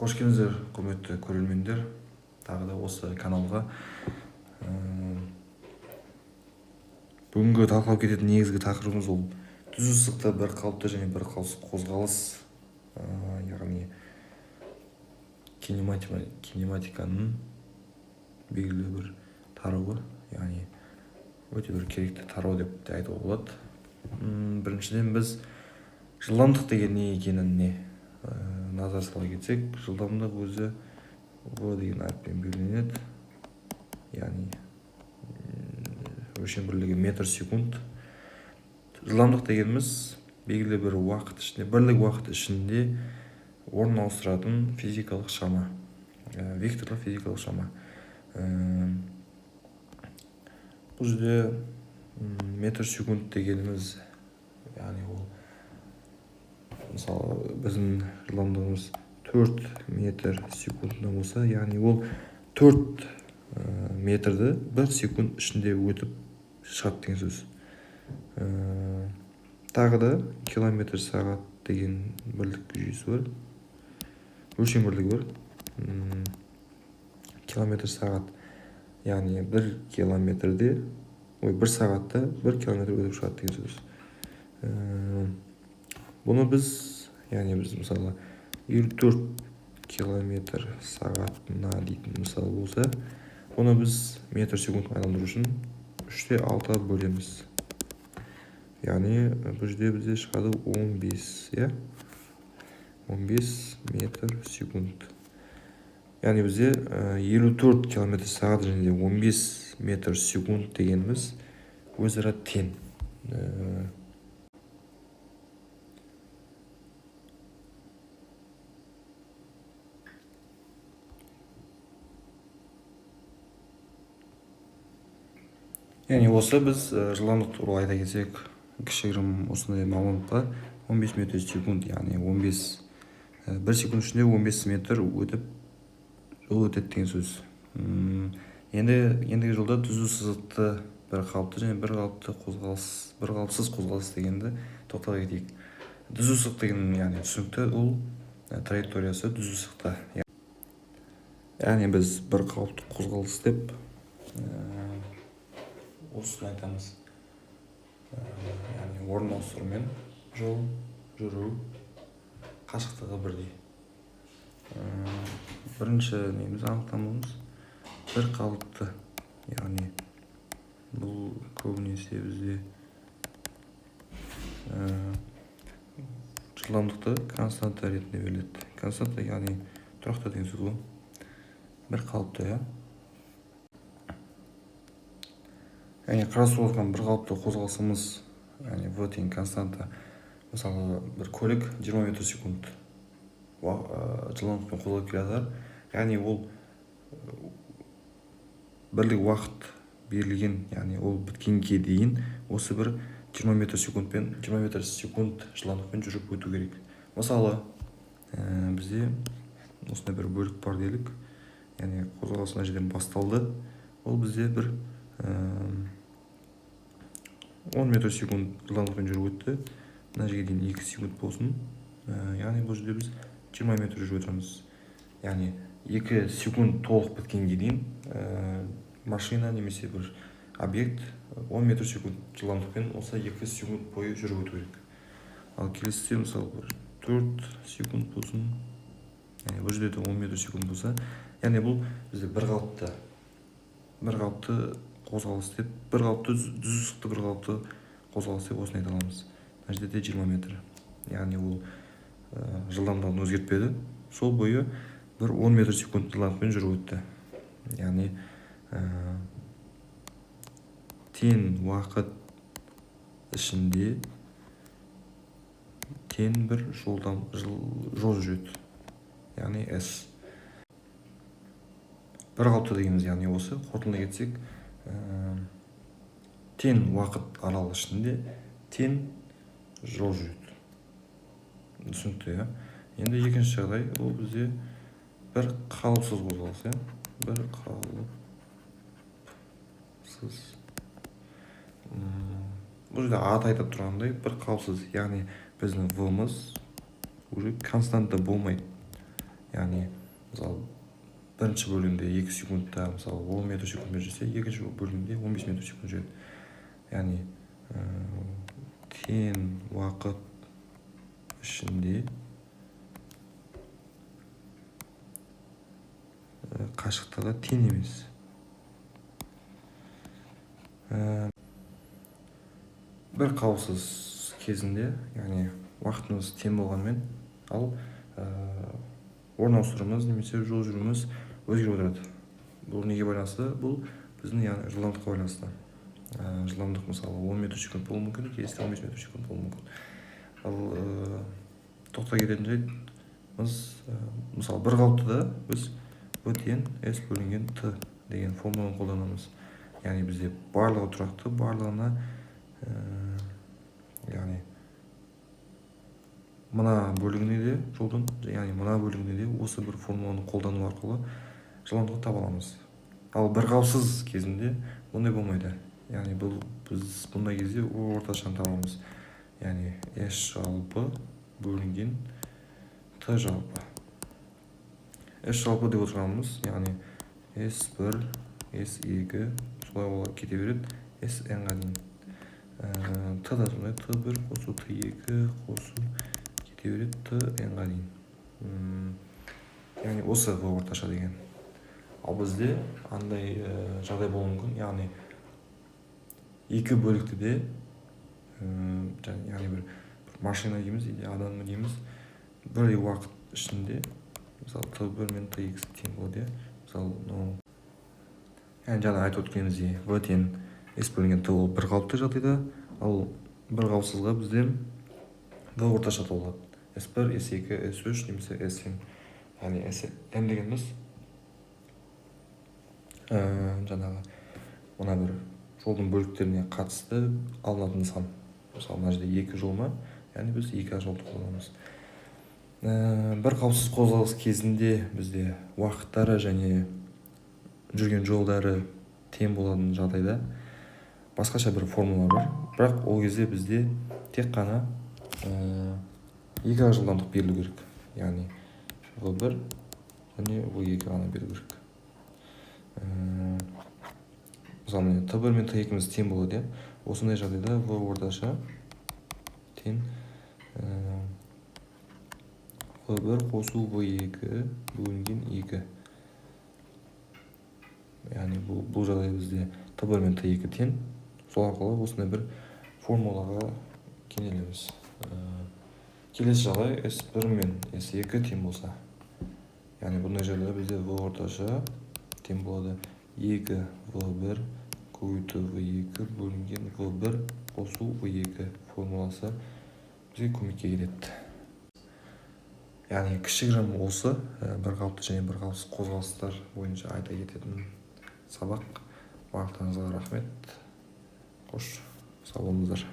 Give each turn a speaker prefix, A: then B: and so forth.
A: Қош келдіңіздер, құрметті көрермендер. Тағы да осы каналға. Бүгінгі талқылап кететін негізгі тақырыбымыз ол түз ысықта бір қалыпты және бір қалыпсыз қозғалыс, яғни кинематиканың белгілі бір тарауы, яғни өте бір керекті тарау деп те айтуға болады. Біріншіден біз жылдамдық деген не екеніне назар сала кетсек, жылдамдық өзі V деген әріппен белгіленеді, яғни өлшем бірлігі метр секунд. Жылдамдық дегеніміз белгілі бір уақыт ішінде, бірлік уақыт ішінде орын ауыстыратын физикалық шама, векторлық физикалық шама. Бұл жерде метр секунд дегеніміз, яғни ол мысалы біздің жылдамдығымыз 4 метр секундына болса, яғни ол 4 метрді 1 секунд ішінде өтіп шығады деген сөз. Тағы да километр сағат деген бірлік жүйесі бар, өлшем бірлігі бар. Километр сағат, яғни 1 километрде, 1 сағатта 1 километр өтіп шығады деген сөз. Бұны біз мысалы 54 километр сағатына дейтін мысал болса, оны біз метр секундқа айналдыру үшін 3/6 бөлеміз. Яғни бұл жерде бізде шығады 15 метр секунд. Яғни бізде 54 километр сағат және 15 метр секунд дегеніміз өзара тең. Яғни осы біз жылдамдық туралы айта кетсек, кішігірім осындай мағлұматқа 15 метр секунд, яғни 1 секунд ішінде 15 метр өтіп жол өтеді деген сөз. Ендігі жолда түзу сызықты бір қалыпты және бір қалыпсыз қозғалыс дегенді тоқтала кетейік. Түзу сызық деген, яғни түсінікті, ол траекториясы түзу сызықта. Яғни біз бір қалыпты қозғалыс деп осыны айтамыз. Яғни орын ауыстырумен жол жүру қашықтығы бірдей. Бірінші анықтамамыз бір қалыпты, яғни бұл көбінесе бізде жылдамдықты константа ретінде беріледі. Константа, яғни тұрақты деген сөз ғой. Бір қалыпты, яғни қарастырып отқан бір қалыпты қозғалысымыз, яғни V тең константа. Мысалы бір көлік 20 метр секунд жылдамдықпен қозғалып келе жатыр. Яғни ол бірлік уақыт берілген, яғни ол біткенге дейін осы бір 20 метр секунд жылдамдықпен жүріп өту керек. Мысалы бізде осындай бір бөлік бар делік, яғни қозғалыс мына жерден басталды. Ол бізде бір 10 метр секунд жылдамдықпен жүріп өтті. Мына жерге дейін 2 секунд болсын. Яғни бұл жерде біз 20 метр жүріп отырмыз. Яғни 2 секунд толық біткенге дейін машина немесе бір объект 10 метр секунд жылдамдықпен осы 2 секунд бойы жүріп өту керек. Ал келесіде мысалы 4 секунд болсын. Яғни бұл жерде 10 метр секунд болса, яғни бұл бізде бір қалыпты қозғалыс деп, бір қалыпты түзу сызықты бір қалыпты қозғалыс деп осыны айта аламыз. Мына жерде 20 метр. Яғни ол жылдамдығын өзгертпеді. Сол бойы бір 10 метр секунд жылдамдықпен жүріп өтті. Яғни тең уақыт ішінде тең бір жол жүреді. Яғни S. Бір қалыпты дегеніміз, яғни осы қорытындылай кетсек, тең уақыт аралық ішінде тең жол жүреді. Түсінікті, Енді екінші жағдай, ол бізде бір қалыпсыз қозғалыс, бір қалыпсыз. Бұл жерде аты айтып тұрғандай бір қалыпсыз, яғни біздің V-мыз уже константа болмайды. яғни мысалы бірінші бөлігінде 2 секундта мысалы 10 метр секундта жүрсе, екінші бөлігінде 15 метр секунд жүреді. Яғни тең уақыт ішінде қашықтығы тең емес. Бір қауіпсіз кезінде, яғни уақытымыз тең болғанымен, ал орын ауыстыруымыз немесе жол жүруіміз өзгеріп отырады. Бұл неге байланысты? Бұл біздің яғни жылдамдыққа байланысты. Жылдамдық мысалы 10 метр секунд болуы мүмкін, келесі 15 метр секунд болуы мүмкін. Ал тоқта кететін жайтымыз, мысалы бір қалыптыда біз v тең s бөлінген t деген формуланы қолданамыз. Яғни бізде барлығы тұрақты, барлығына яғни мына бөлігіне де жолдың, яғни мына бөлігіне де осы бір формуланы қолдану арқылы жылдамдықты таба аламыз. Ал бір қауіпсіз кезінде бұндай болмайды. Яғни біз бұндай кезде орташаны табамыз. Яғни s жалпы бөлінген t жалпы. S жалпы деп отырғанымыз, яғни S1, S2 солай олар кете береді, SN-ға дейін. Т да сондай, Т1 қосу Т2 қосу кете береді, TN-ға дейін. Яғни осы V орташа деген. Ал бізде андай жағдай болуы мүмкін, яғни екі бөліктіде, яғни бір машина дейміз, адам дейміз, бір уақыт ішінде мысалы Т1 мен Т2 тең болады. Мысалы, жаңа айтып өткеніміздей, V тең S бөлінген Т ол бір қалыпты жағдайда, ал бір қауіпсізға бізде V орташа болады. S1, S2, S3 немесе Sn. Яғни Sn дегеніміз жаңағы мына бір жолдың бөліктеріне қатысты алынатын сан. Мысалы, мына жерде екі жол ма, яғни біз екі жолды қолданамыз. Бір қауіпсіз қозғалыс кезінде бізде уақыттары және жүрген жолдары тең болатын жағдайда басқаша бір формула бар. Бірақ ол кезде бізде тек қана екі жылдамдық берілу керек. Яғни V1 және V2 ғана берілу керек. Мысалы, Т1 мен Т2-міз тең болады. Осындай жағдайда V орташа тең V1 қосу V2 бөлінген 2. Яғни бұл жағдай бізде Т1 мен Т2 тең. Сол арқылы осындай бір формулаға кенелеміз. Келесі жағдай S1 мен S2 тең болса. Яғни бұндай жағдайда бізде V орташа тең болады 2 V1 көбейту V2 бөлінген V1 қосу V2 формуласы бізге көмекке келеді. Яғни кішігірім осы бір қалыпты және бір қалыпсыз қозғалыстар бойынша айта кететін сабақ. Барлықтарыңызға рахмет. Қош, сау болыңыздар.